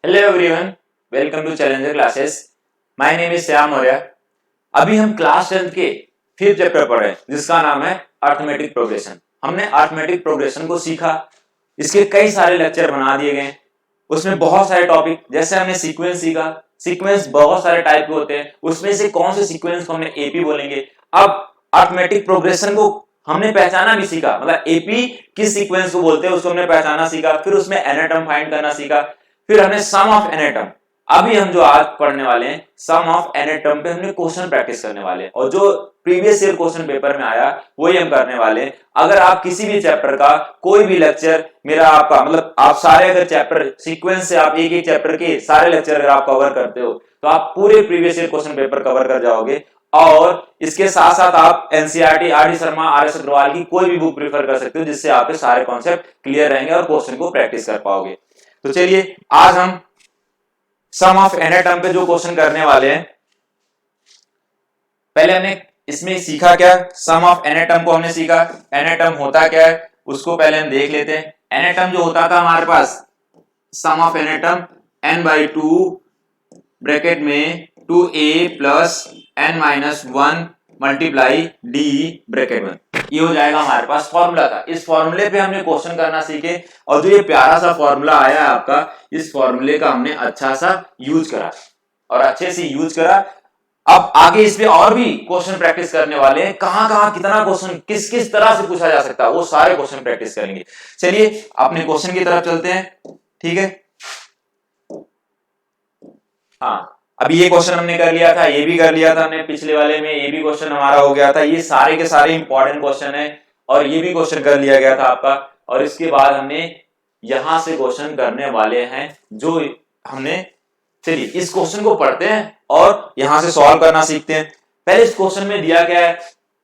Hello everyone, welcome to challenger classes. My name is Shyam Maurya. अभी हम class 10th के 5th chapter पढ़ रहे हैं जिसका नाम है अर्थमेटिक प्रोग्रेशन। हमने अर्थमेटिक प्रोग्रेशन को सीखा, इसके कई सारे लेक्चर बना दिए गए। उसमें बहुत सारे टॉपिक, जैसे हमने सीक्वेंस सीखा। सीक्वेंस बहुत सारे टाइप के होते हैं, उसमें से कौन से सीक्वेंस को हमने एपी बोलेंगे। अब अर्थमेटिक प्रोग्रेशन को हमने पहचाना भी सीखा, मतलब एपी किस सीक्वेंस को बोलते हैं उसको हमने पहचाना सीखा। फिर उसमें एनाटॉम फाइंड करना सीखा। फिर हमने सम ऑफ एनाटॉम, अभी हम जो आज पढ़ने वाले हैं सम ऑफ एनाटॉम पे हमने क्वेश्चन प्रैक्टिस करने वाले हैं, और जो प्रीवियस ईयर क्वेश्चन पेपर में आया वही हम करने वाले हैं। अगर आप किसी भी चैप्टर का कोई भी लेक्चर मेरा आपका, मतलब आप सारे अगर चैप्टर सीक्वेंस से आप एक एक चैप्टर के सारे लेक्चर अगर आप कवर करते हो तो आप पूरे previous year question paper cover कर जाओगे। और इसके साथ साथ आप NCERT, R D Sharma, R S Agarwal की कोई भी बुक प्रीफर कर सकते हो, जिससे आपके सारे कॉन्सेप्ट क्लियर रहेंगे और क्वेश्चन को प्रैक्टिस कर पाओगे। तो चलिए आज हम सम ऑफ एनाटॉम पे जो क्वेश्चन करने वाले हैं, पहले हमने इसमें सीखा क्या, सम ऑफ एनाटॉम को हमने सीखा। एनाटॉम होता क्या है उसको पहले हम देख लेते हैं। एनाटॉम जो होता था हमारे पास, सम ऑफ एनाटॉम n/2 ब्रैकेट में 2a plus n-1 multiply d bracket में, ये हो जाएगा हमारे पास फॉर्मूला था। इस फॉर्मूले पे हमने क्वेश्चन करना सीखे, और जो ये प्यारा सा फॉर्मूला आया है आपका, इस फॉर्मूले का हमने अच्छा सा यूज करा और अच्छे से यूज करा। अब आगे इस पे और भी क्वेश्चन प्रैक्टिस करने वाले हैं, कहां कितना क्वेश्चन किस किस तरह से पूछा जा सकता है वो सारे क्वेश्चन प्रैक्टिस करेंगे। चलिए अपने क्वेश्चन की तरफ चलते हैं, ठीक है। हाँ, अभी ये क्वेश्चन हमने कर लिया था, ये भी कर लिया था हमने पिछले वाले में, ये भी क्वेश्चन हमारा हो गया था। ये सारे के सारे इंपॉर्टेंट क्वेश्चन है, और ये भी क्वेश्चन कर लिया गया था आपका। और इसके बाद हमने यहां से क्वेश्चन करने वाले हैं जो हमने, चलिए इस क्वेश्चन को पढ़ते हैं और यहां से सॉल्व करना सीखते हैं। पहले इस क्वेश्चन में दिया गया है,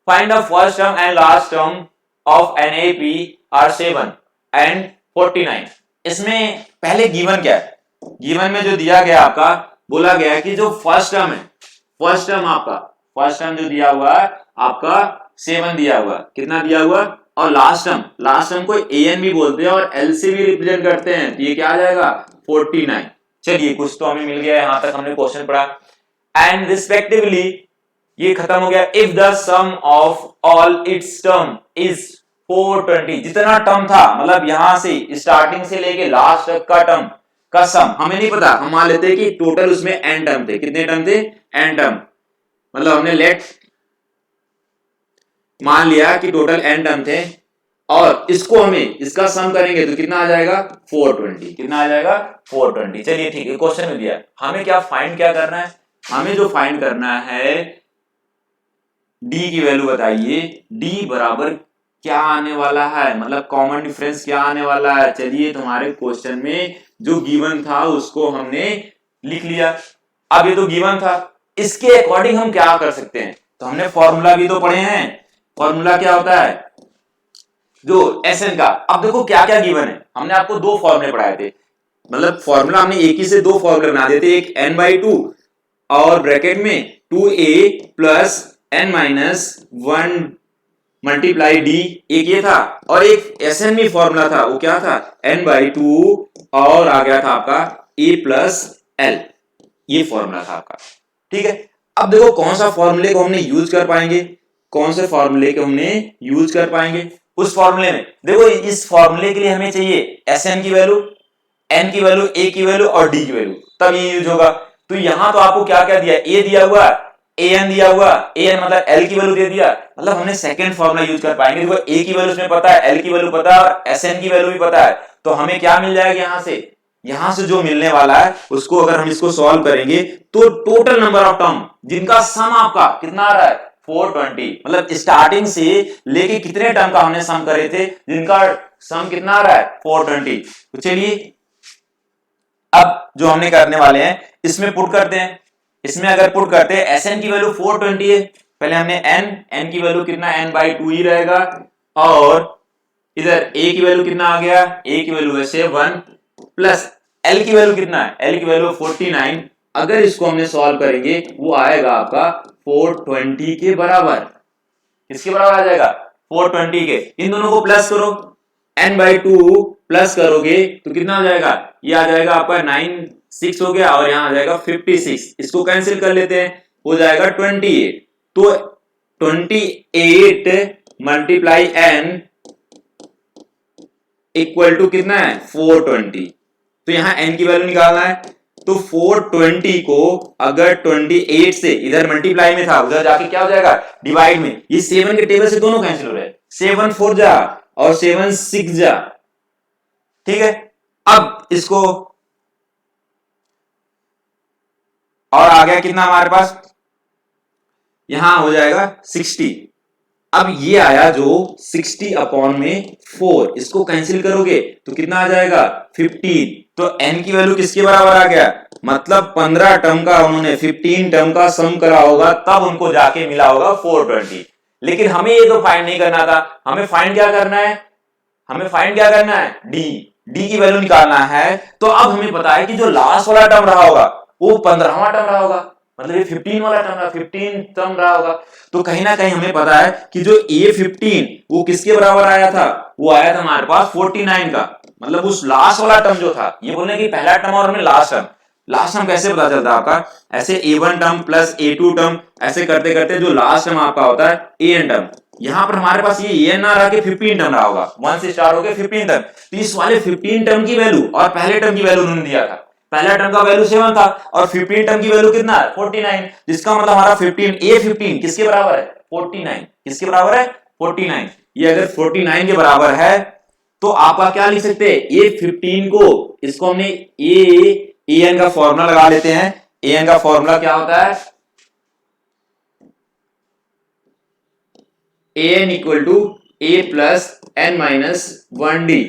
find the first term and last term of NaP are 7 and 49। इसमें पहले गिवन क्या है, गिवन में जो दिया गया आपका, बोला गया है कि जो फर्स्ट टर्म है, फर्स्ट टर्म जो दिया हुआ है आपका 7 दिया हुआ, कितना दिया हुआ, और लास्ट टर्म को an भी बोलते हैं और l से भी रिप्रेजेंट करते हैं, तो ये क्या आ जाएगा 49। चलिए कुछ तो हमें मिल गया, यहां तक हमने क्वेश्चन पढ़ा। एंड रिस्पेक्टिवली, ये खत्म हो गया। If the sum of all its term is 420, जितना टर्म था, मतलब यहां से स्टार्टिंग से लेके लास्ट तक का टर्म का सम हमें नहीं पता, हम मान लेते हैं कि टोटल उसमें n टर्म थे। कितने टर्म थे, n टर्म, मतलब हमने मान लिया कि टोटल n टर्म थे, और इसको हमें इसका सम करेंगे तो कितना आ जाएगा 420। कितना आ जाएगा 420। चलिए ठीक है, क्वेश्चन में दिया हमें क्या करना है, हमें जो फाइंड करना है d की वैल्यू बताइए। d बराबर क्या आने वाला है, मतलब कॉमन डिफरेंस क्या आने वाला है। चलिए तुम्हारे क्वेश्चन में जो गिवन था उसको हमने लिख लिया। अब ये तो गिवन था, इसके अकॉर्डिंग हम क्या कर सकते हैं, तो हमने फॉर्मूला भी तो पढ़े हैं। फॉर्मूला क्या होता है, जो Sn का, अब देखो क्या क्या गिवन है, हमने आपको दो फॉर्मूले पढ़ाए थे, मतलब फॉर्मूला हमने एक ही से दो फॉर्मूले बना देते, एक n/2 और ब्रैकेट में 2a plus n-1 multiply d, एक ये था, और एक Sn भी फॉर्मूला था, वो क्या था n/2 और आ गया था आपका a प्लस l, ये फॉर्मूला था आपका, ठीक है। अब देखो कौन सा फॉर्मूले को हमने यूज कर पाएंगे, कौन से फॉर्मूले को हमने यूज कर पाएंगे। उस फॉर्मूले में देखो, इस फॉर्मूले के लिए हमें चाहिए Sn की वैल्यू, n की वैल्यू, a की वैल्यू और d की वैल्यू, तब ये यूज होगा। तो यहां तो आपको क्या क्या दिया, a दिया हुआ, an दिया हुआ, an मतलब l की वैल्यू दे दिया, मतलब हमने सेकंड फॉर्मूला यूज कर पाएंगे। देखो a की वैल्यू उसमें पता है, l की वैल्यू पता है और Sn की वैल्यू भी पता है, तो हमें क्या मिल जाएगा यहां से जो मिलने वाला है उसको अगर हम इसको सॉल्व करेंगे तो टोटल नंबर ऑफ टर्म जिनका सम आपका कितना आ रहा है 420, मतलब स्टार्टिंग से लेके कितने टर्म का हमने सम करे थे जिनका सम कितना आ रहा है 420। तो चलिए अब जो हमने करने वाले हैं इसमें पुट करते हैं। इसमें अगर पुट करते हैं, Sn की वैल्यू 420 है, पहले हमने n की वैल्यू कितना n/2 ही रहेगा, और इधर a की वैल्यू कितना आ गया, a की वैल्यू है 7 प्लस l की वैल्यू कितना है, l की वैल्यू 49। अगर इसको हमने सॉल्व करेंगे वो आएगा आपका 420 के बराबर। किसके बराबर आ जाएगा 420 के, इन दोनों को प्लस करो, n/2 प्लस करोगे तो कितना हो जाएगा, ये आ जाएगा आपका 96 हो गया और यहां आ जाएगा 56। इसको कैंसिल कर लेते हैं, हो जाएगा 28। तो 28 मल्टीप्लाई n इक्वल टू कितना है 420। तो यहां n की वैल्यू निकालना है, तो 420 को अगर 28 से इधर मल्टीप्लाई में था उधर जाके क्या हो जाएगा डिवाइड में, ये 7 के टेबल से दोनों कैंसिल हो रहे हैं, 7 4 जा और 7 6 जा, ठीक है। अब इसको और आ गया कितना हमारे पास, यहां हो जाएगा 60। अब ये आया जो 60 अपॉन में 4, इसको कैंसिल करोगे तो कितना आ जाएगा 15। तो n की वैल्यू किसके बराबर आ गया, मतलब 15 टर्म का उन्होंने 15 टर्म का सम करा होगा तब उनको जाके मिला होगा 420। लेकिन हमें ये तो फाइंड नहीं करना था, हमें फाइंड क्या करना है, हमें फाइंड क्या करना है डी की वैल्यू निकालना है। तो अब हमें पता है कि जो लास्ट वाला टर्म रहा होगा वो 15वां टर्म रहा होगा, मतलब ये 15 वाला टर्म रहा, 15 टर्म रहा होगा। तो कहीं ना कहीं हमें पता है कि जो A15 वो किसके बराबर आया था, वो आया था हमारे पास 49 का, मतलब उस लास्ट वाला टर्म जो था, ये बोलने की पहला टर्म और हमें लास्ट टर्म कैसे पता चलता है आपका, ऐसे A1 term plus A2 term ऐसे करते करते जो लास्ट टर्म आपका होता है AN टर्म, यहां पर हमारे पास ये AN ना रहा के 15 टर्म रहा होगा, 1 से स्टार्ट होकर 15 टर्म। तो इस वाले 15 टर्म की वैल्यू और पहले टर्म की वैल्यू उन्होंने दिया था, पहला टर्म का वैल्यू 7 था और 15 टर्म की वैल्यू कितना है 49, जिसका मतलब हमारा 15 A15 किसके बराबर है 49, किसके बराबर है 49। ये अगर 49 के बराबर है तो आपका क्या लिख सकते हैं A15 को, इसको हमने AN का फॉर्मूला लगा लेते हैं। AN का फॉर्मूला क्या होता है, AN equal to A plus N minus 1D,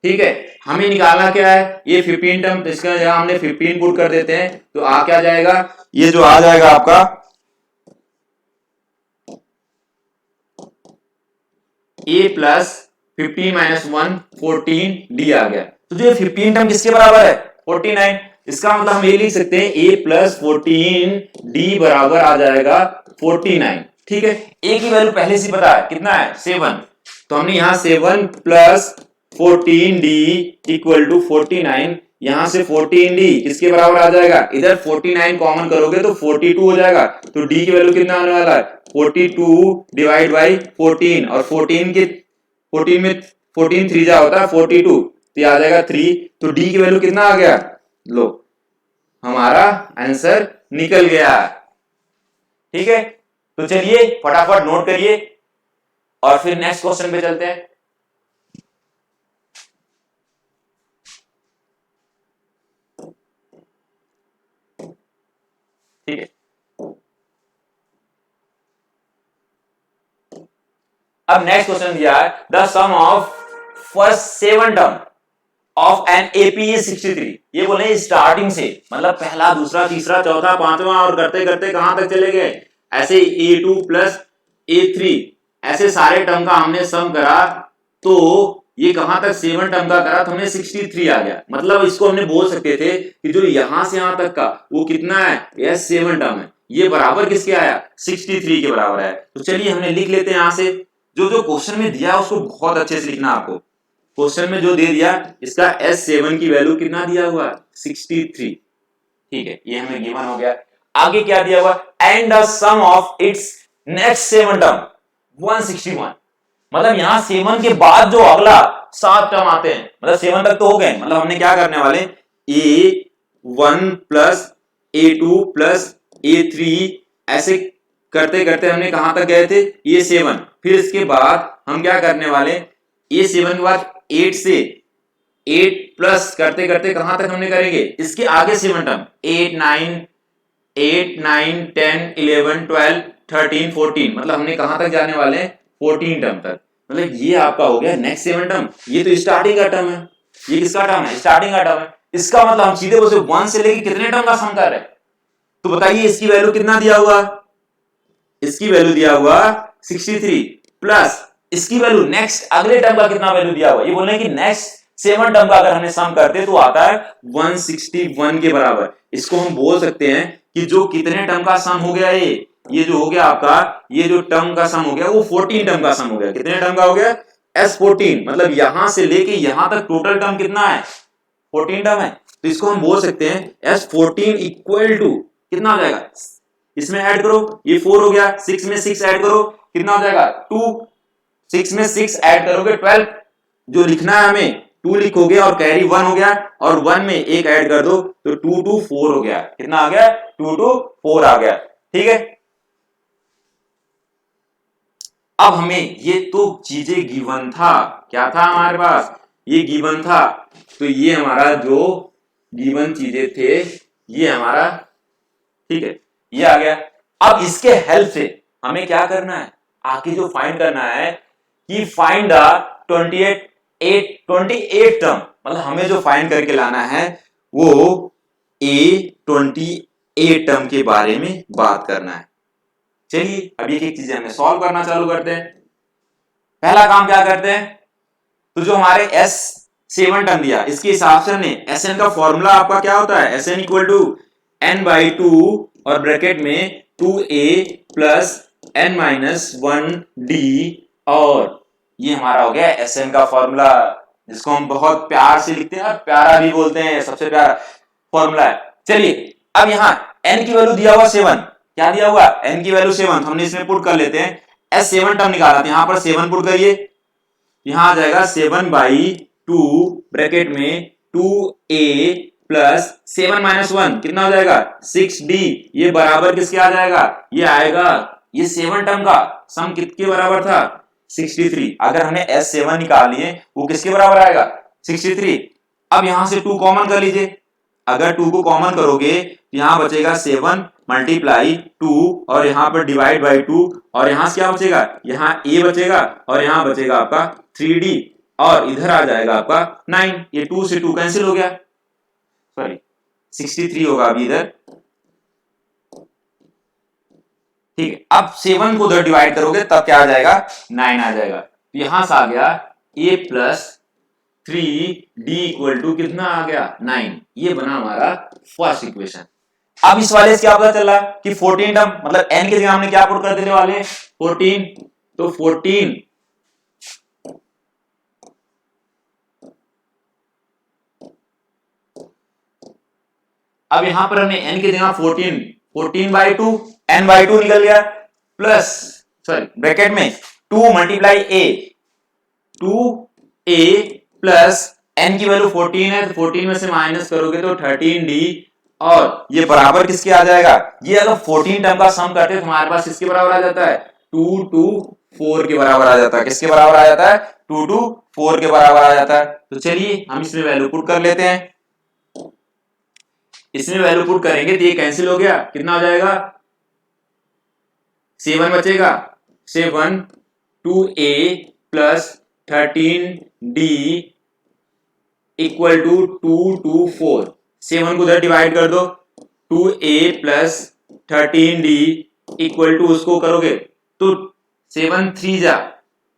ठीक है। हमें निकालना क्या है, ये 15 टर्म, तो इसका जगह हमने 15 पुट कर देते हैं, तो आ क्या जाएगा, ये जो आ जाएगा आपका A प्लस 15 माइनस 1 14D आ गया। तो जो 15 टर्म किसके बराबर है 49, इसका मतलब हम ये लिख सकते हैं A प्लस 14D बराबर आ जाएगा 49, ठीक है। A की वैल्यू पहले से पता है कितना है 7, तो हमने यहां 7 प्लस 14D इक्वल टू 49, यहां से 14D किसके बराबर आ जाएगा, इधर 49 कॉमन करोगे तो 42 हो जाएगा। तो D की वैल्यू कितना आने वाला है 42 डिवाइड बाई 14, और 14 में 14 3 जा होता है 42, तो आ जाएगा 3। तो D की वैल्यू कितना आ गया, लो हमारा आंसर निकल गया, ठीक है। तो चलिए फटाफट नोट करिए और फिर नेक्स्ट क्वेश्चन पे चलते हैं। ठीक है, अब नेक्स्ट क्वेश्चन दिया है the sum of first 7 term of an AP is 63। ये बोले स्टार्टिंग से, मतलब पहला दूसरा तीसरा चौथा पांचवा और करते करते कहां तक चले गए, ऐसे A2 प्लस A3 ऐसे सारे टर्म का हमने सम करा, तो ये कहां तक 7 टर्म का करा तो हमें 63 आ गया। मतलब इसको हमने बोल सकते थे कि जो यहां से यहां तक का वो कितना है, यह 7 टर्म है, ये बराबर किसके आया 63 के बराबर है। तो चलिए हमने लिख लेते हैं, यहां से जो जो क्वेश्चन में दिया है उसको बहुत अच्छे से लिखना। आपको क्वेश्चन में जो दे दिया इसका S7 की वैल्यू कितना दिया हुआ 63, ठीक है, ये हमें गिवन हो गया। आगे क्या दिया हुआ, and the sum of its next 7 term 161, मतलब यहां 7 के बाद जो अगला 7 टर्म आते हैं, मतलब 7 तक तो हो गए, मतलब हमने क्या करने वाले A1 plus A2 plus A3 ऐसे करते करते हमने कहां तक गए थे ये 7, फिर इसके बाद हम क्या करने वाले ये 7 के बाद 8 से 8 प्लस करते करते कहां तक हमने करेंगे इसके आगे 7 टर्म 8 9 10 11 12 13 14, मतलब हमने कहां तक जाने वाले हैं 14 टर्म तक। मतलब ये आपका हो गया नेक्स्ट 7 टर्म, ये तो स्टार्टिंग का टर्म है, ये किसका टर्म है स्टार्टिंग का टर्म है। इसका मतलब हम सीधे उसे 1 से लेके कितने टर्म का सम कर रहे हैं, तो बताइए इसकी वैल्यू कितना दिया हुआ, इसकी वैल्यू दिया हुआ 63 प्लस इसकी वैल्यू नेक्स्ट अगले टर्म का कितना वैल्यू दिया हुआ, ये बोल रहे हैं कि नेक्स्ट 7 टर्म का अगर हमने सम करते तो आता है 161 के बराबर। इसको हम बोल सकते हैं कि जो कितने टर्म का सम हो गया ये जो हो गया आपका, ये जो टर्म का सम हो गया वो 14 टर्म का सम हो गया। कितने टर्म का हो गया S14 मतलब यहां से लेके यहां तक टोटल टर्म कितना है 14 टर्म है, तो इसको हम बोल सकते हैं S14 इक्वल टू कितना हो जाएगा, इसमें ऐड करो ये 4 हो गया, 6 में 6 ऐड करो कितना हो जाएगा 2, 6 में 6 ऐड करोगे 12, जो लिखना है हमें 2 लिखोगे और कैरी 1 हो गया और 1 में एक ऐड कर दो तो 2 to 4 हो गया, कितना आ गया 2 to 4 आ गया, ठीक है। अब हमें ये तो चीजें गिवन था, क्या था हमारे पास, ये गिवन था, तो ये हमारा जो गिवन चीजें थे ये हमारा, ठीक है, ये आ गया। अब इसके हेल्प से हमें क्या करना है, आगे जो फाइंड करना है कि फाइंड द 28 टर्म, मतलब हमें जो फाइंड करके लाना है वो A28 टर्म के बारे में बात करना है। चलिए अब एक एक चीजें हमें सॉल्व करना चालू करते हैं। पहला काम क्या करते हैं, तो जो हमारे S7 टर्म दिया इसके हिसाब से हमने Sn का फॉर्मूला आपका क्या होता है, Sn इक्वल टू n/2 और ब्रैकेट में 2a प्लस n-1d, और ये हमारा हो गया Sn का फॉर्मूला, जिसको हम बहुत प्यार से लिखते हैं और प्यारा भी बोलते हैं, सबसे प्यारा फॉर्मूला है। चलिए अब यहाँ n की वैल्यू दिया हुआ 7, क्या दिया हुआ n की वैल्यू 7, हमने इसमें पुट कर लेते हैं, S7 टर्म निकाला था, यहाँ पर 7 पुट करिए, यहाँ आ जाएगा 7/2 ब्रैकेट में 2a प्लस 7-1 कितना हो जाएगा 6d, ये बराबर किसके आ जाएगा, ये आएगा, ये 7 टर्म का सम किसके बराबर था 63, अगर हमने S7 निकालिए वो किसके बराबर आएगा 63। अब यहां से 2 कॉमन कर लीजिए, अगर 2 को कॉमन करोगे तो यहां बचेगा 7 मल्टीप्लाई 2 और यहां पर डिवाइड बाई 2, और यहां से क्या बचेगा, यहाँ a बचेगा और यहां बचेगा आपका 3d, और इधर आ जाएगा आपका 9, ये 2 से 2 कैंसिल हो गया, सॉरी 63 होगा अभी इधर, ठीक है। अब 7 को उधर डिवाइड करोगे तब क्या आ जाएगा 9 आ जाएगा, तो यहां से आ गया a plus 3d equal to कितना आ गया 9, ये बना हमारा फर्स्ट इक्वेशन। अब इस वाले से क्या पता चला कि 14 टर्म मतलब n के जगह हमने क्या पुट कर देने वाले 14, तो 14 अब यहां पर हमने n की जगह 14/2 n/2 निकल गया, प्लस सॉरी ब्रैकेट में 2 multiply a, 2a plus n की वैल्यू 14 है तो 14 में से माइनस करोगे तो 13d, और ये बराबर किसके आ जाएगा, ये अगर 14 टर्म का सम करते हैं तो हमारे पास किसके बराबर आ जाता है 2 to 4 के बराबर आ जाता है, किसके बराबर आ जाता है 2 to 4 के बराबर आ जाता है। तो चलिए हम इसमें वैल्यू पुट कर लेते हैं, इसमें वैल्यू पुट करेंगे तो ये कैंसिल हो गया, कितना हो जाएगा 7 बचेगा, 7 2a plus 13d equal to 2 to 4, 7 को उधर डिवाइड कर दो, 2a plus 13d equal to उसको करोगे तो 7 3 जा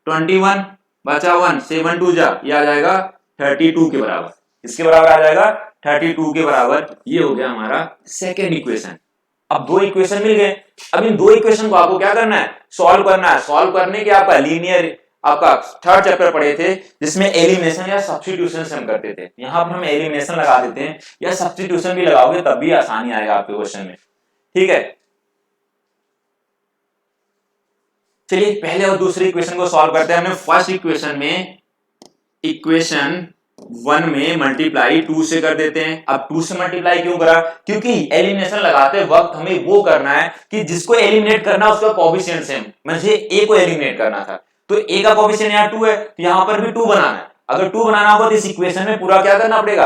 21 बचा 1, 7 2 जा, ये आ जाएगा 32 के बराबर, इसके बराबर आ जाएगा 32 के बराबर, ये हो गया हमारा सेकेंड इक्वेशन। अब 2 इक्वेशन मिल गए, अब इन 2 इक्वेशन को आपको क्या करना है सॉल्व करना है, सॉल्व करने के आपका लीनियर आपका थर्ड चैप्टर पढ़े थे जिसमें एलिमिनेशन या सब्स्टिट्यूशन से हम करते थे, यहां पर हम एलिमिनेशन लगा देते हैं या सब्स्टिट्यूशन भी लगाओगे तब भी आसानी आएगा आपके क्वेश्चन में, ठीक है। चलिए पहले और दूसरी इक्वेशन को सॉल्व करते हैं। हमने फर्स्ट इक्वेशन में इक्वेशन 1 में मल्टीप्लाई 2 से कर देते हैं। अब 2 से मल्टीप्लाई क्यों करा, क्योंकि एलिमिनेशन लगाते वक्त हमें वो करना है कि जिसको एलिमिनेट करना उसका कोएफिशिएंट सेम, मुझे a को एलिमिनेट करना था तो a का कोएफिशिएंट यहाँ 2 है तो यहाँ पर भी 2 बनाना है। अगर 2 बनाना होगा तो इस इक्वेशन में पूरा क्या करना पड़ेगा,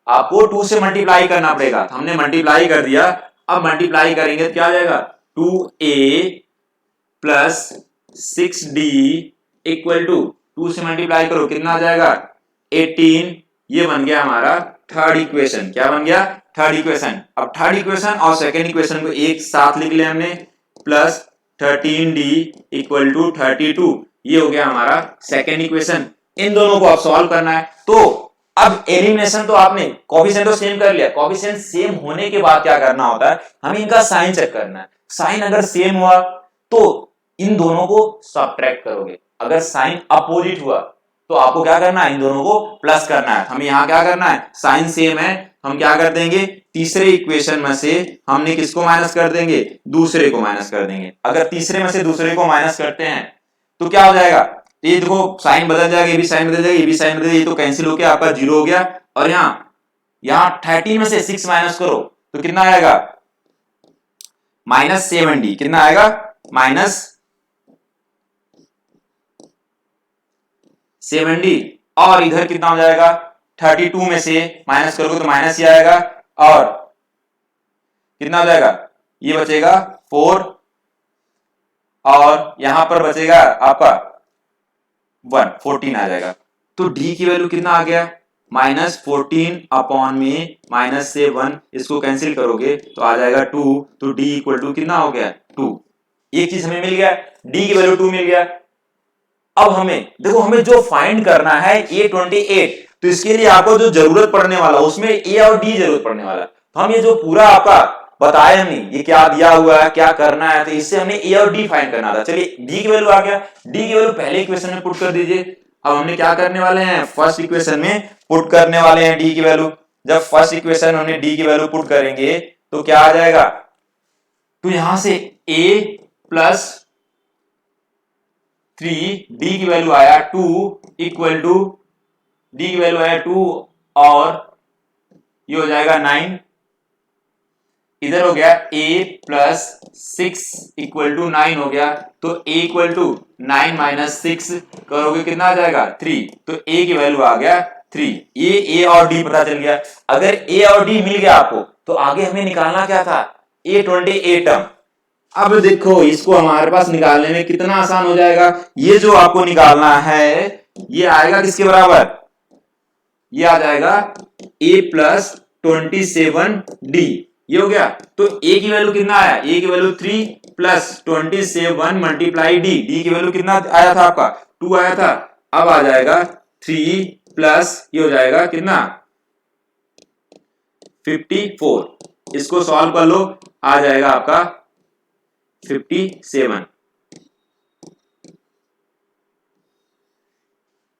आपको 2 से मल्टीप्लाई करना पड़ेगा। तो हमने मल्टीप्लाई कर दिया, अब मल्टीप्लाई करेंगे तो क्या आ जाएगा 2a plus 6d equal to 2 से मल्टीप्लाई करो कितना आ जाएगा 18, ये बन गया हमारा थर्ड इक्वेशन। क्या बन गया थर्ड इक्वेशन। अब थर्ड इक्वेशन और सेकेंड इक्वेशन को एक साथ लिख लिया हमने, प्लस 13d इक्वल टू 32, ये हो गया हमारा सेकेंड इक्वेशन। इन दोनों को अब सॉल्व करना है। तो अब एलिमिनेशन तो आपने कोएफिशिएंट तो सेम कर लिया, कोएफिशिएंट सेम होने के बाद क्या करना होता है, हमें इनका साइन चेक करना है। साइन अगर सेम हुआ तो इन दोनों को सब्ट्रैक्ट करोगे, अगर साइन अपोजिट हुआ तो आपको क्या करना है, इन दोनों को प्लस करना है। हमें यहाँ क्या करना है, साइन सेम है, हम क्या कर देंगे, तीसरे इक्वेशन में से हमने किसको माइनस कर देंगे, दूसरे को माइनस कर देंगे। अगर तीसरे में से दूसरे को माइनस करते हैं तो क्या हो जाएगा, ये देखो साइन बदल जाएगा, ये भी साइन बदल जाएगा, ये भी साइन बदल जाएगा, ये तो कैंसिल होकर आपका 0 हो गया। और यहाँ 13 में से 6 माइनस करो तो कितना आएगा, -7d। कितना आएगा, -7d। और इधर कितना हो जाएगा, 32 में से माइनस करोगे तो माइनस ही आएगा, और कितना हो जाएगा, ये बचेगा 4, और यहां पर बचेगा आपका 1, 14 आ जाएगा। तो d की वैल्यू कितना आ गया, -14 अपॉन में माइनस से 1, इसको कैंसिल करोगे तो आ जाएगा 2। तो d इक्वल टू कितना हो गया, 2। एक चीज हमें मिल गया, d की वैल्यू 2 मिल गया। अब हमें देखो, हमें जो फाइंड करना है A28, तो इसके लिए आपको जो जरूरत पड़ने वाला उसमें A और D जरूरत पड़ने वाला। तो हम ये जो पूरा आपका बताया हमने, ये क्या दिया हुआ है, क्या करना है, तो इससे हमें A और D फाइंड करना था। चलिए D की वैल्यू आ गया, D की वैल्यू पहले इक्वेशन में पुट कर दीजिए। अब हमने क्या करने वाले हैं, फर्स्ट इक्वेशन में पुट करने वाले हैं D की वैल्यू। जब फर्स्ट इक्वेशन हमने D की वैल्यू पुट करेंगे तो क्या आ जाएगा, तो यहां से A प्लस 3, D की वैल्यू आया 2 इक्वल टू, D की वैल्यू आया 2 और ये हो जाएगा 9। इधर हो गया A प्लस 6 इक्वल टू 9 हो गया। तो A इक्वल टू 9 माइनस 6 करोगे कितना आ जाएगा, 3। तो A की वैल्यू आ गया 3। ये A और D पता चल गया। अगर A और D मिल गया आपको तो आगे हमें निकालना क्या था, A28 टर्म। अब देखो इसको हमारे पास निकालने में कितना आसान हो जाएगा। ये जो आपको निकालना है ये आएगा किसके बराबर, ये आ जाएगा A प्लस 27D। ये हो गया। तो A की वैल्यू कितना आया, A की value 3 plus 27 multiply D। D की वैल्यू कितना आया था आपका, 2 आया था। अब आ जाएगा 3 प्लस ये हो जाएगा कितना, 54। इसको सॉल्व कर लो, आ जाएगा आपका 57।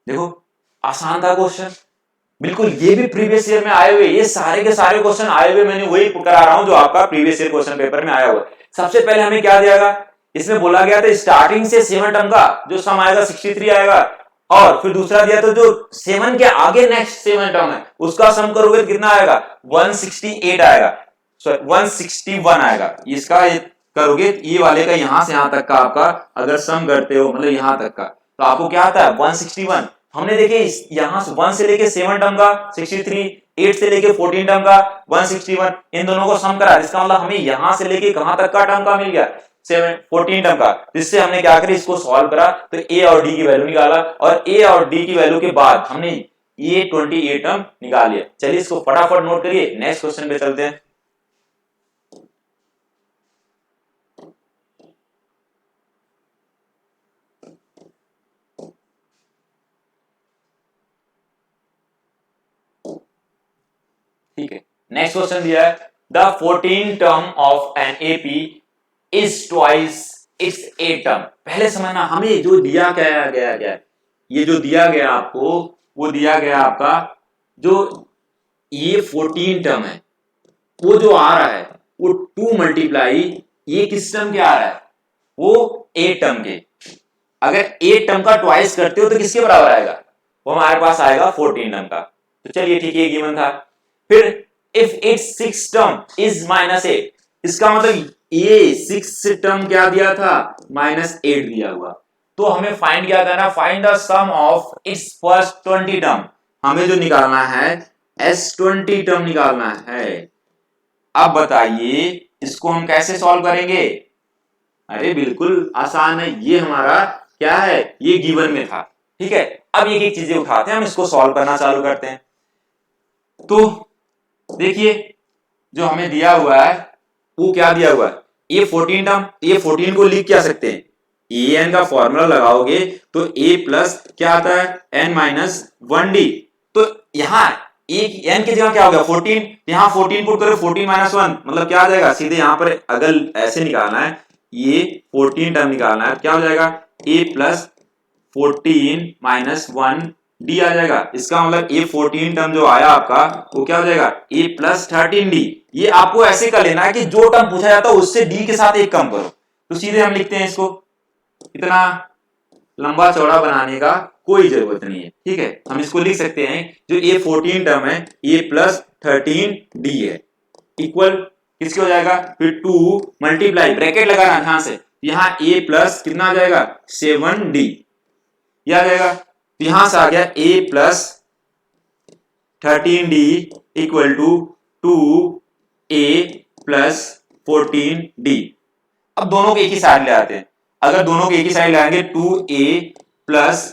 देखो आसान था क्वेश्चन बिल्कुल। ये भी प्रीवियस ईयर में आए हुए, ये सारे के सारे क्वेश्चन आए हुए, मैंने वही करा रहा हूं जो आपका प्रीवियस ईयर क्वेश्चन पेपर में आया हुआ। सबसे पहले हमें क्या दिया गया, इसमें बोला गया था स्टार्टिंग से 7 टर्म का जो सम आएगा 63 आएगा, और फिर दूसरा दिया तो जो 7 के आगे नेक्स्ट 7 टर्म है उसका सम करोगे तो कितना आएगा, 168 आएगा, सॉरी 161 आएगा। इसका करोगे ये वाले का यहां से यहां तक का आपका अगर सम करते हो, मतलब यहां तक का, तो आपको क्या आता है 161। हमने देखे यहां से 1 से लेके 7 टर्म का 63, 8 से लेके 14 टर्म का 161, इन दोनों को सम करा। इसका मतलब हमें यहां से लेके कहां तक का टर्म का मिल गया, 14 टर्म का। जिससे हमने क्या करा, इसको सॉल्व करा तो A और D की वैल्यू निकाला, और A और D की वैल्यू के बाद हमने ये 28 टर्म निकाल लिया। चलिए इसको फटाफट नोट करिए, नेक्स्ट क्वेश्चन पे चलते हैं। ठीक है, नेक्स्ट क्वेश्चन दिया है the 14 term of an AP is twice its 8 term. पहले समझना, हमें जो दिया गया ये जो दिया गया आपको, वो दिया गया आपका जो ये 14 टर्म है, वो जो आ रहा है वो 2 मल्टीप्लाई ये किस टर्म के आ रहा है, वो 8 टर्म के। अगर 8 टर्म का ट्वाइस करते हो तो किसके बराबर आएगा, वो हमारे पास आएगा 14 टर्म का। तो चलिए ठीक है, गिवन था। फिर इफ इट्स 6 टर्म इज -8, इसका मतलब ये 6 टर्म क्या दिया था, -8 दिया हुआ। तो हमें फाइंड क्या करना, find the sum of its first 20 term. हमें जो निकालना है S20 टर्म निकालना है। अब बताइए इसको हम कैसे सॉल्व करेंगे। अरे बिल्कुल आसान है, ये हमारा क्या है, ये गिवन में था। ठीक है, अब एक एक चीजें उठाते हैं, हम इसको सॉल्व करना चालू करते हैं। तो देखिए जो हमें दिया हुआ है वो क्या दिया हुआ है, ये 14 टर्म, ये 14 को लिख क्या सकते हैं, an का फॉर्मूला लगाओगे तो a प्लस क्या आता है n-1d। तो यहाँ एक n की जगह क्या हो गया 14, यहाँ 14 पुट करो, 14 -1 मतलब क्या आ जाएगा, सीधे यहाँ पर अगर ऐसे निकालना है, ये 14 टर्म निकालना है, क्या हो जाएगा a प्लस 14 -1 डी आ जाएगा। इसका मतलब A14 टर्म जो आया आपका वो क्या हो जाएगा A प्लस 13D। ये आपको ऐसे कर लेना है कि जो टर्म पूछा जाता है उससे D के साथ एक कम करो, तो सीधे हम लिखते हैं इसको। इतना लंबा चौड़ा बनाने का कोई जरूरत नहीं है, ठीक है। हम इसको लिख सकते हैं जो A14 टर्म है A प्लस 13D है, इक्वल किसके हो जाएगा, फिर 2 मल्टीप्लाई ब्रैकेट लगाना ध्यान से, यहाँ A प्लस कितना आ जाएगा 7D, यह आ जाएगा। तो यहां से आ गया A plus 13D equal to 2A plus 14D। अब दोनों को एक ही साइड ले आते हैं। अगर दोनों को एक ही साइड लाएंगे 2A प्लस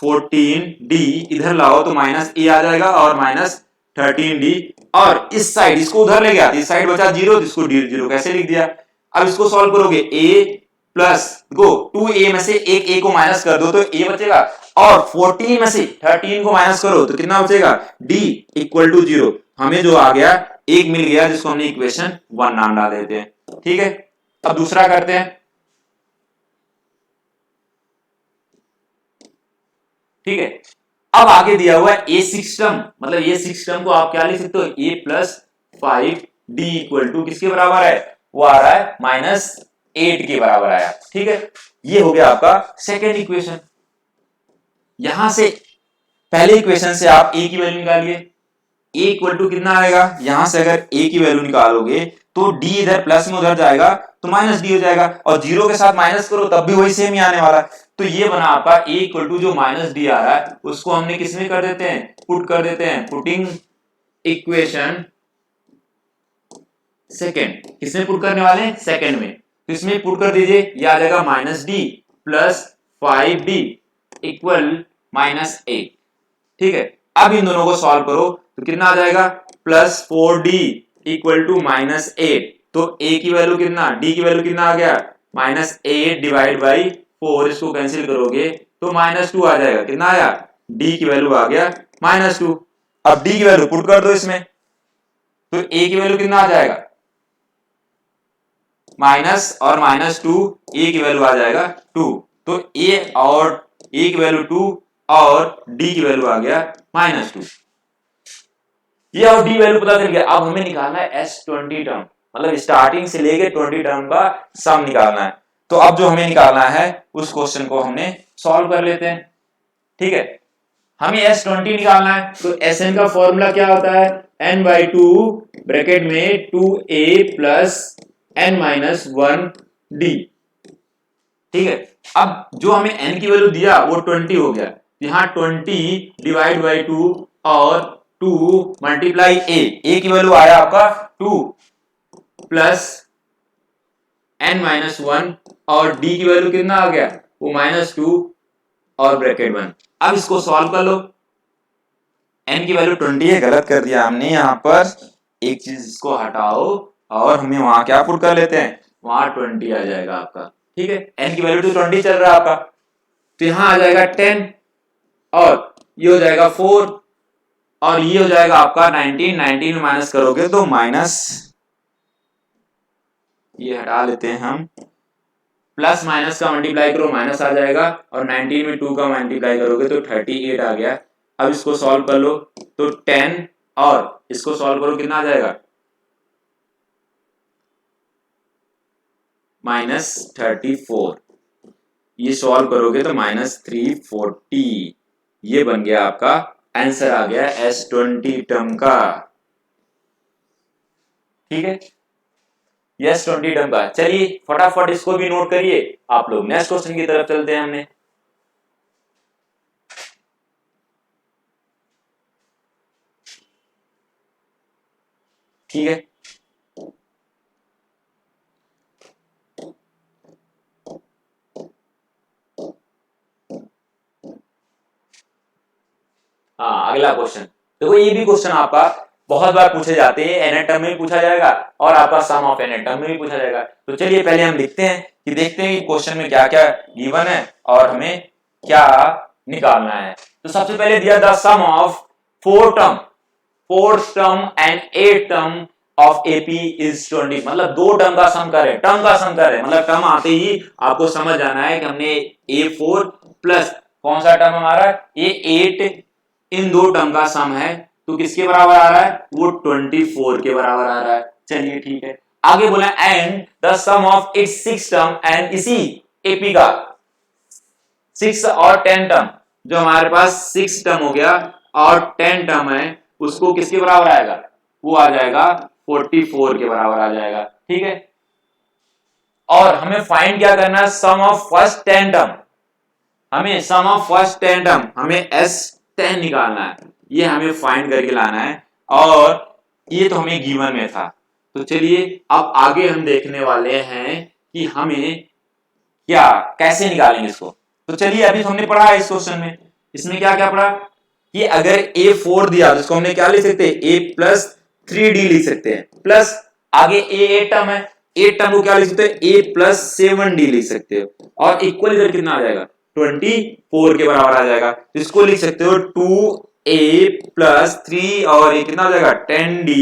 14D इधर लाओ तो माइनस A आ जाएगा और माइनस 13D, और इस साइड इसको उधर ले गया, इस साइड बचा 0, इसको जीरो कैसे लिख दिया। अब इसको सॉल्व करोगे A प्लस गो 2A में से एक A को माइनस कर दो तो A बचेगा, और 14 में से 13 को माइनस करो तो कितना बचेगा D इक्वल टू 0। हमें जो आ गया एक मिल गया जिसको हमने इक्वेशन 1 नाम डाल देते हैं, ठीक है। अब दूसरा करते हैं, ठीक है। अब आगे दिया हुआ है A6 टर्म, मतलब A6 टर्म को आप क्या लिख सकते हो A plus 5D equal to किसके बराबर है, वो आ रहा है माइनस 8 के बराबर आया, ठीक है। ये हो गया आपका सेकेंड इक्वेशन। यहां से पहले इक्वेशन से आप A की वैल्यू निकालिए, A इक्वल टू कितना आएगा, यहां से अगर A की वैल्यू निकालोगे तो D इधर प्लस में उधर जाएगा तो माइनस D हो जाएगा, और 0 के साथ माइनस करो तब भी वही सेम ही आने वाला। तो ये बना आपका A इक्वल टू जो माइनस D आ रहा है उसको हमने किस में कर देते हैं, पुट कर देते हैं, पुटिंग इक्वेशन सेकेंड। किसमें पुट करने वाले हैं, सेकेंड में। तो इसमें पुट कर दीजिए, ये आ जाएगा minus D plus 5D equal minus 8, ठीक है। अब इन दोनों को सॉल्व करो तो कितना आ जाएगा plus 4D equal to minus 8। तो A की वैल्यू कितना, D की वैल्यू कितना आ गया माइनस 8 डिवाइड बाई 4, इसको कैंसिल करोगे तो माइनस 2 आ जाएगा। कितना आया, D की वैल्यू आ गया माइनस 2। अब D की वैल्यू पुट कर दो इसमें, तो A की वैल्यू कितना आ जाएगा माइनस और माइनस 2, A की वैल्यू आ जाएगा 2। तो A और A की वैल्यू 2 और D की वैल्यू आ गया माइनस 2। ये और D वैल्यू पता चल गया। अब हमें निकालना है S20 टर्म, मतलब स्टार्टिंग से लेके 20 टर्म का सम निकालना है। तो अब जो हमें निकालना है उस क्वेश्चन को हमने सॉल्व कर लेते हैं, ठीक है। हमें S20 निकालना है तो Sn का फॉर्मूला क्या होता है, n/2 ब्रैकेट में 2A plus n minus 1D, ठीक है। अब जो हमें n की वैल्यू दिया वो 20 हो गया, यहाँ 20 डिवाइड बाई 2 और 2 मल्टीप्लाई A की वैल्यू आया आपका 2 प्लस n माइनस 1 और D की वैल्यू कितना आ गया वो माइनस 2 और ब्रैकेट 1। अब इसको सॉल्व कर लो, n की वैल्यू 20 है, गलत कर दिया हमने, यहाँ पर एक चीज इसको हटाओ और हमें वहां क्या पुट कर लेते हैं, वहां 20 आ जाएगा आपका, ठीक है। n की वैल्यू तो 20 चल रहा है आपका, तो यहां आ जाएगा 10 और ये हो जाएगा 4 और ये हो जाएगा आपका 19 में माइनस करोगे तो माइनस, ये हटा लेते हैं हम, प्लस माइनस का मल्टीप्लाई करो माइनस आ जाएगा, और 19 में 2 का मल्टीप्लाई करोगे तो 38 आ गया। अब इसको सॉल्व कर लो तो 10 और इसको सॉल्व करो कितना आ जाएगा माइनस 34, ये सॉल्व करोगे तो माइनस 340। ये बन गया आपका आंसर, आ गया S20 टर्म का, ठीक है। S20 टर्म का। चलिए फटाफट इसको भी नोट करिए आप लोग, नेक्स्ट क्वेश्चन की तरफ चलते हैं हमने। ठीक है, हाँ अगला क्वेश्चन देखो, ये भी क्वेश्चन आपका बहुत बार पूछे जाते हैं, एन टर्म में भी पूछा जाएगा और आपका सम ऑफ एन टर्म में भी पूछा जाएगा। तो चलिए पहले हम लिखते हैं कि देखते हैं कि क्वेश्चन में क्या क्या गिवन है और हमें क्या निकालना है। तो सबसे पहले दिया the sum of 4 term and 8 term of AP is 20, मतलब 2 टर्म का सम करे, टर्म का सम करे, मतलब टर्म आते ही आपको समझ जाना है कि हमने A4 प्लस कौन सा टर्म हमारा A8 इन दो टर्म का सम है तो किसके बराबर आ रहा है, वो 24 के बराबर आ रहा है। चलिए ठीक है, आगे बोला and the sum of its 6 term, and इसी एपी का 6 और 10 टर्म, जो हमारे पास 6 टर्म हो गया और 10 टर्म है, उसको किसके बराबर आएगा, वो आ जाएगा 44 के बराबर आ जाएगा। ठीक है, और हमें फाइंड क्या करना है, सम ऑफ फर्स्ट 10 टर्म, हमें सम ऑफ फर्स्ट 10 टर्म, हमें S10 निकालना है, ये हमें फाइंड करके लाना है, और ये तो हमें गिवन में था। तो चलिए अब आगे हम देखने वाले हैं कि हमें क्या कैसे निकालेंगे इसको। तो चलिए अभी हमने पढ़ा है इस क्वेश्चन में, इसमें क्या क्या पढ़ा कि अगर A4 दिया तो इसको हमने क्या लिख सकते हैं, A प्लस 3D लिख सकते हैं, प्लस आगे A 8 टर्म है, 8 टर्म को क्या लिख सकते हैं, A प्लस 7D लिख सकते हो, और इक्वल इधर कितना आ जाएगा, 24 के बराबर आ जाएगा। तो इसको लिख सकते हो 2A प्लस 3 और ये कितना आ जाएगा 10D,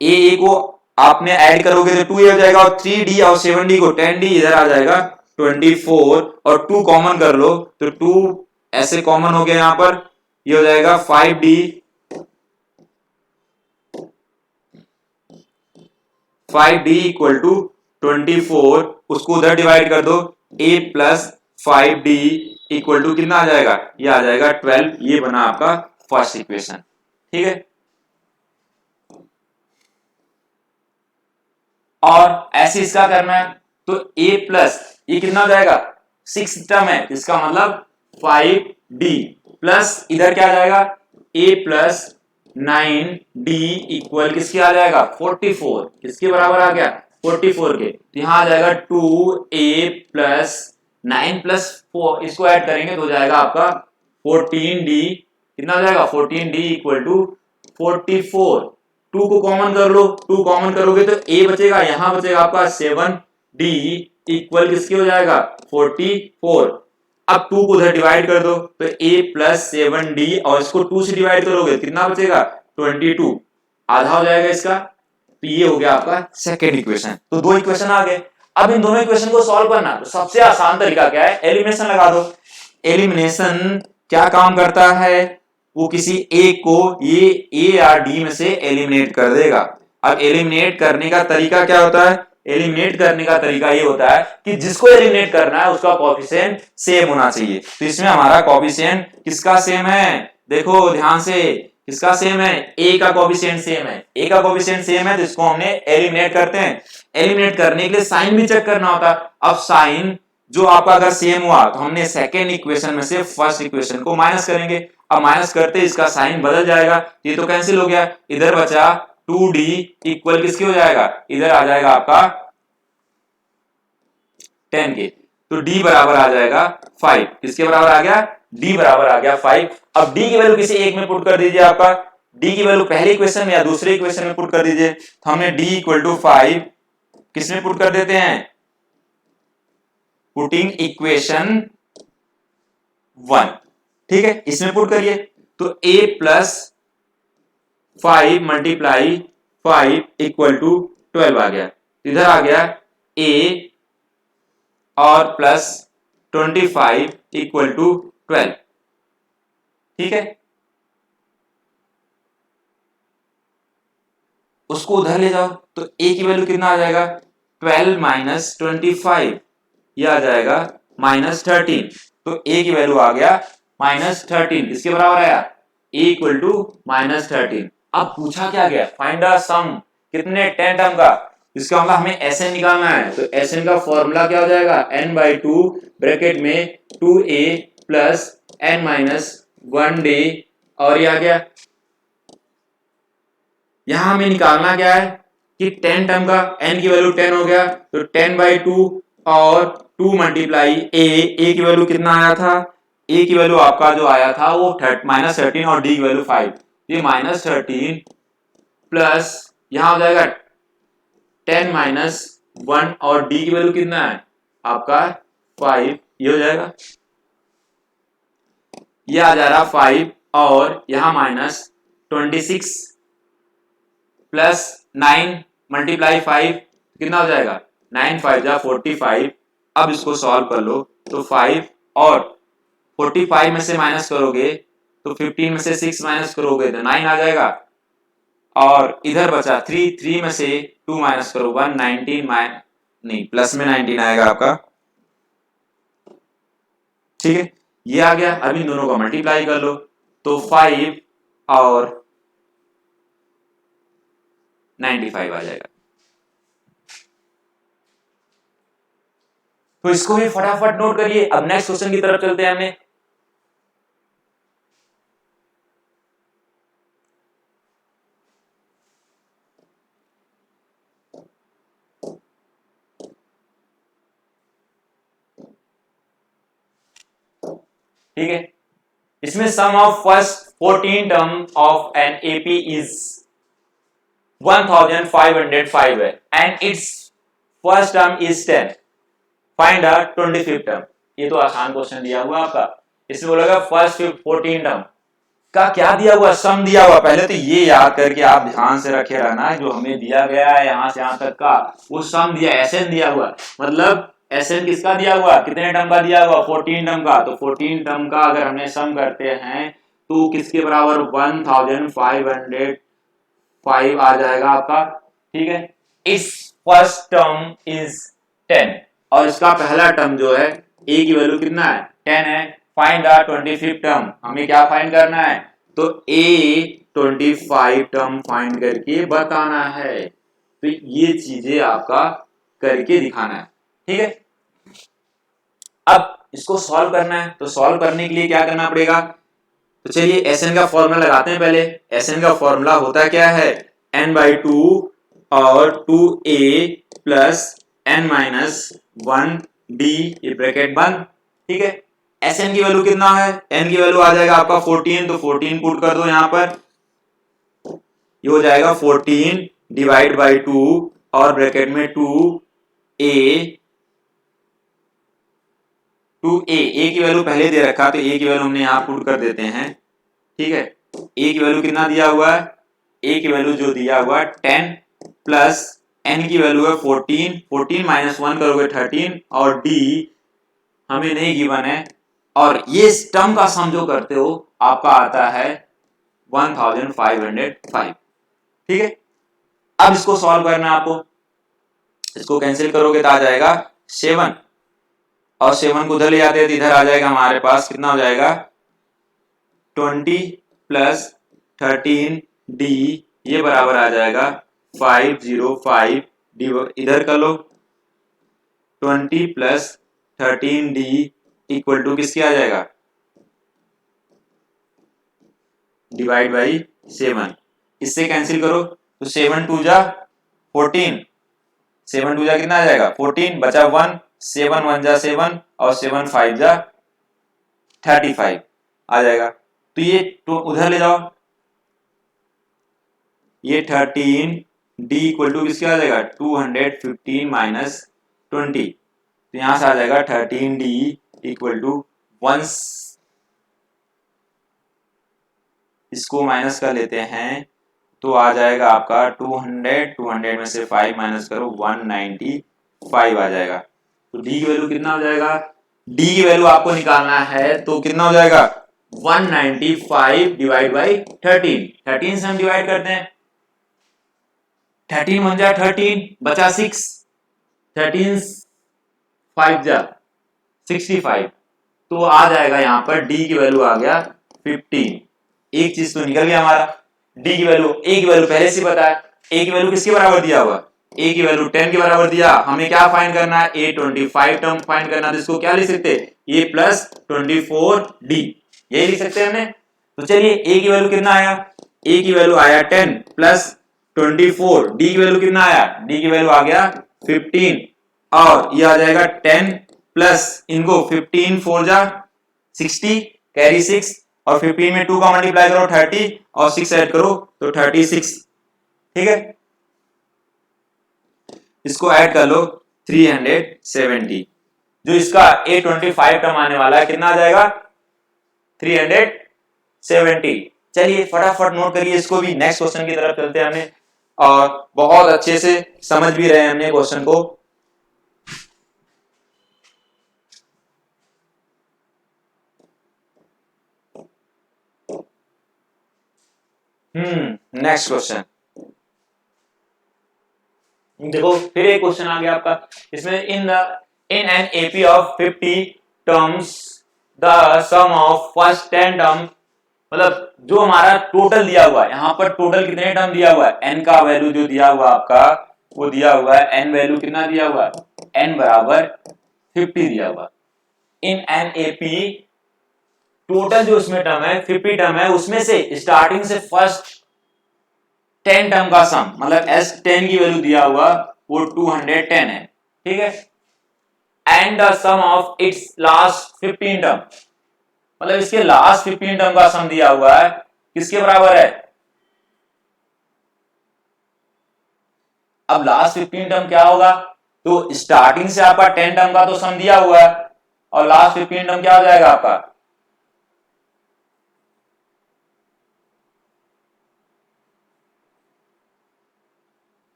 A को आपने ऐड करोगे तो 2A हो जाएगा, और 3D और 7D को 10D इधर आ जाएगा 24, और 2 कॉमन कर लो तो 2 ऐसे कॉमन हो गया, यहां पर ये हो जाएगा 5D, 5D इक्वल टू 24, उसको उधर डिवाइड कर दो, A plus 5D equal to कितना आ जाएगा, ये आ जाएगा 12, ये बना आपका फर्स्ट इक्वेशन। ठीक है, और ऐसे इसका करना है तो A प्लस ये कितना हो जाएगा, 6 टर्म है, इसका मतलब 5D प्लस इधर क्या आ जाएगा, A प्लस 9D इक्वल किसके आ जाएगा, 44, किसके बराबर आ गया, 44 के। तो यहां आ जाएगा 2A प्लस 9 प्लस 4, इसको ऐड करेंगे तो हो जाएगा आपका 14D, कितना हो जाएगा 14D इक्वल टू 44, 2 को कॉमन कर लो, 2 कॉमन करोगे तो A बचेगा, यहां बचेगा आपका 7D इक्वल किसके हो जाएगा 44। अब 2 को उधर डिवाइड कर दो तो A प्लस 7D, और इसको 2 से डिवाइड करोगे कितना बचेगा 22, आधा हो जाएगा इसका। तो ये हो गया आपका सेकेंड इक्वेशन। तो 2 इक्वेशन आ गए। अब इन दोनों इक्वेशन को सॉल्व करना, तो सबसे आसान तरीका क्या है, एलिमिनेशन लगा दो। एलिमिनेशन क्या काम करता है, वो किसी A को ये A या D में से एलिमिनेट कर देगा। अब एलिमिनेट करने का तरीका क्या होता है, एलिमिनेट करने का तरीका ये होता है कि जिसको एलिमिनेट करना है उसका कोएफिशिएंट सेम होना चाहिए। तो इसमें हमारा कोएफिशिएंट किसका सेम है, देखो ध्यान से, किसका सेम है, A का कोएफिशिएंट सेम है, A का कोएफिशिएंट सेम है, तो इसको हमने एलिमिनेट करते हैं। एलिमिनेट करने के लिए साइन भी चेक करना होता है। अब साइन जो आपका अगर सेम हुआ तो हमने सेकेंड इक्वेशन में से फर्स्ट इक्वेशन को माइनस करेंगे। अब माइनस करते इसका साइन बदल जाएगा, ये तो कैंसिल हो गया, इधर बचा 2D इक्वल किसके हो जाएगा, इधर आ जाएगा आपका 10 के, तो D बराबर आ जाएगा 5, किसके बराबर आ गया, D बराबर आ गया 5। अब D की वैल्यू किसी एक में पुट कर दीजिए, आपका D की वैल्यू पहले इक्वेशन में या दूसरे इक्वेशन में पुट कर दीजिए। तो हमने D इक्वल टू 5 किसमें पुट कर देते हैं, पुटिंग इक्वेशन 1, ठीक है, इसमें पुट करिए तो A plus 5 multiply 5 equal to 12 आ गया, इधर आ गया A और प्लस 25 इक्वल टू 12, ठीक है, उसको उधर ले जाओ तो A की वैल्यू कितना आ जाएगा, 12 माइनस 25, यह आ जाएगा माइनस 13, तो A की वैल्यू आ गया माइनस 13, किसके बराबर आया, A इक्वल टू माइनस 13। अब पूछा क्या गया, फाइंड द सम, कितने 10 टर्म का, इसका मतलब हमें Sn निकालना है। तो Sn का फॉर्मूला क्या हो जाएगा, n/2 ब्रैकेट में 2A plus n minus 1D, और ये आ गया। यहां हमें निकालना क्या है कि 10 टर्म का n की वैल्यू 10 हो गया, तो 10/2 और 2 मल्टीप्लाई A की वैल्यू कितना आया था, A की वैल्यू आपका जो आया था वो माइनस 13 और D की वैल्यू 5, ये माइनस 13 प्लस यहां हो जाएगा 10 माइनस 1 और D की वैल्यू कितना है आपका 5, ये हो जाएगा, ये आ जा रहा 5 और यहां माइनस 26 प्लस 9 मल्टीप्लाई 5 कितना हो जाएगा, 9 5 जा 45। अब इसको सॉल्व कर लो तो 5 और 45 में से माइनस करोगे तो 15 में से 6 माइनस करोगे तो 9 आ जाएगा, और इधर बचा 3, 3 में से 2 माइनस करो 1, 19 नहीं प्लस में 19 आएगा आपका, ठीक है। ये आ गया, अब इन दोनों का मल्टीप्लाई कर लो तो 5 और 95 आ जाएगा। तो इसको भी फटाफट नोट करिए। अब नेक्स्ट क्वेश्चन की तरफ चलते हैं हमने। ठीक है, इसमें sum of first 14 term of an AP is 1505 है and its first term is 10, find the 25th term. ये तो आसान क्वेश्चन दिया हुआ आपका। इसमें बोलेगा फर्स्ट 14 टर्म का क्या दिया हुआ, सम दिया हुआ। पहले तो ये याद करके आप ध्यान से रखे रहना है, जो हमें दिया गया है यहां से यहां तक का वो सम दिया, एसएन दिया हुआ, मतलब एसएन किसका दिया हुआ, कितने टर्म का दिया हुआ, 14 टर्म का। तो 14 टर्म का अगर हमने सम करते हैं तो किसके बराबर 1505 आ जाएगा आपका, ठीक है। इस फर्स्ट टर्म इज 10 और इसका पहला टर्म जो है ए की वैल्यू कितना है, 10 है। फाइंड द 25th टर्म, हमें क्या फाइंड करना है, तो ए 25 टर्म फाइंड करके बताना है। तो ये चीजें आपका करके दिखाना है, ठीक है। अब इसको सॉल्व करना है, तो सॉल्व करने के लिए क्या करना पड़ेगा, तो चलिए एसएन का फॉर्मूला लगाते हैं पहले। एसएन का फॉर्मूला होता क्या है, n/2 और 2a plus n minus 1d, ये ब्रैकेट बंद, ठीक है। एसएन की वैल्यू कितना है, n की वैल्यू आ जाएगा आपका 14, तो 14 पुट कर दो यहां पर, ये हो जाएगा 14 डिवाइड बाई 2 और ब्रैकेट में 2a ए की वैल्यू पहले दे रखा, तो ए की वैल्यू हमने यहां पुट कर देते हैं, ठीक है। ए की वैल्यू कितना दिया हुआ है, ए की वैल्यू जो दिया हुआ है 10 प्लस एन की वैल्यू है 14, 14 माइनस 1 करोगे 13 और डी हमें नहीं गिवन है, और ये टर्म का सम जो करते हो आपका आता है 1505, ठीक है। अब इसको सॉल्व करना है आपको, इसको कैंसिल करोगे तो आ जाएगा 7 और 7 को उधर ले जाते हैं तो इधर आ जाएगा हमारे पास, कितना हो जाएगा 20 प्लस 13d, ये बराबर आ जाएगा 505 डी, इधर कर लो 20 प्लस 13d इक्वल टू किसके आ जाएगा, डिवाइड बाई 7, इससे कैंसिल करो तो 7 2 जा 14, 7 2 जा कितना आ जाएगा 14, बचा 1, 7 1 जा 7 और 7 5 जा 35 आ जाएगा। तो ये तो उधर ले जाओ, ये 13 डी इक्वल टू किसके आ जाएगा 215 माइनस 20, तो यहां से आ जाएगा 13 डी इक्वल टू 1, इसको माइनस कर लेते हैं तो आ जाएगा आपका 200 में से 5 माइनस करो 195 आ जाएगा। तो डी की वैल्यू कितना हो जाएगा, डी की वैल्यू आपको निकालना है तो कितना हो जाएगा 195 डिवाइड बाई 13, 13 से हम डिवाइड करते हैं, 13 1 जा 13, बचा 6, 13 5 जा 65, तो आ जाएगा यहां पर डी की वैल्यू आ गया 15। एक चीज तो निकल गया हमारा, डी की वैल्यू, ए की वैल्यू पहले से पता है, ए की वैल्यू किसके बराबर दिया हुआ, ए की वैल्यू 10 के बराबर दिया, हमें क्या फाइंड करना है, ए 25 टर्म फाइंड करना है, तो इसको क्या लिख सकते हैं, ए प्लस 24d, यही लिख सकते हैं हमने। तो चलिए ए की वैल्यू कितना आया, ए की वैल्यू आया 10 प्लस 24, डी की वैल्यू कितना आया, डी की वैल्यू आ गया 15 और ये आ जाएगा 10 प्लस इनको 15 4 जा 60 कैरी 6 और 15 में 2 का मल्टीप्लाई करो 30 और 6 ऐड करो तो 36, ठीक है। इसको ऐड कर लो 370, जो इसका A25 टर्म आने वाला है कितना आ जाएगा 370। चलिए फटाफट नोट करिए इसको भी, नेक्स्ट क्वेश्चन की तरफ चलते हैं हमने, और बहुत अच्छे से समझ भी रहे हैं हमने क्वेश्चन को। नेक्स्ट क्वेश्चन देखो, फिर एक क्वेश्चन आ गया आपका इसमें, in an AP of 50 terms the sum of first 10 term, मतलब जो हमारा टोटल दिया हुआ है, यहाँ पर टोटल कितने टर्म दिया हुआ है, एन का वैल्यू जो दिया हुआ आपका वो दिया हुआ है, एन वैल्यू कितना दिया हुआ है, एन बराबर 50 दिया हुआ। इन एन एपी टोटल जो उसमें टर्म है 50 टर्म है, उसमें से स्टार्टिंग से फर्स्ट 10 टर्म का सम, मतलब एस 10 की वैल्यू दिया हुआ वो 210 है, ठीक है, and the sum of its last 15 term, मतलब इसके लास्ट 15 टर्म का सम दिया हुआ है, किसके बराबर है, अब लास्ट 15 टर्म क्या होगा, तो स्टार्टिंग से आपका 10 टर्म का तो सम दिया हुआ है, और लास्ट 15 टर्म क्या हो जाएगा आपका,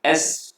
एस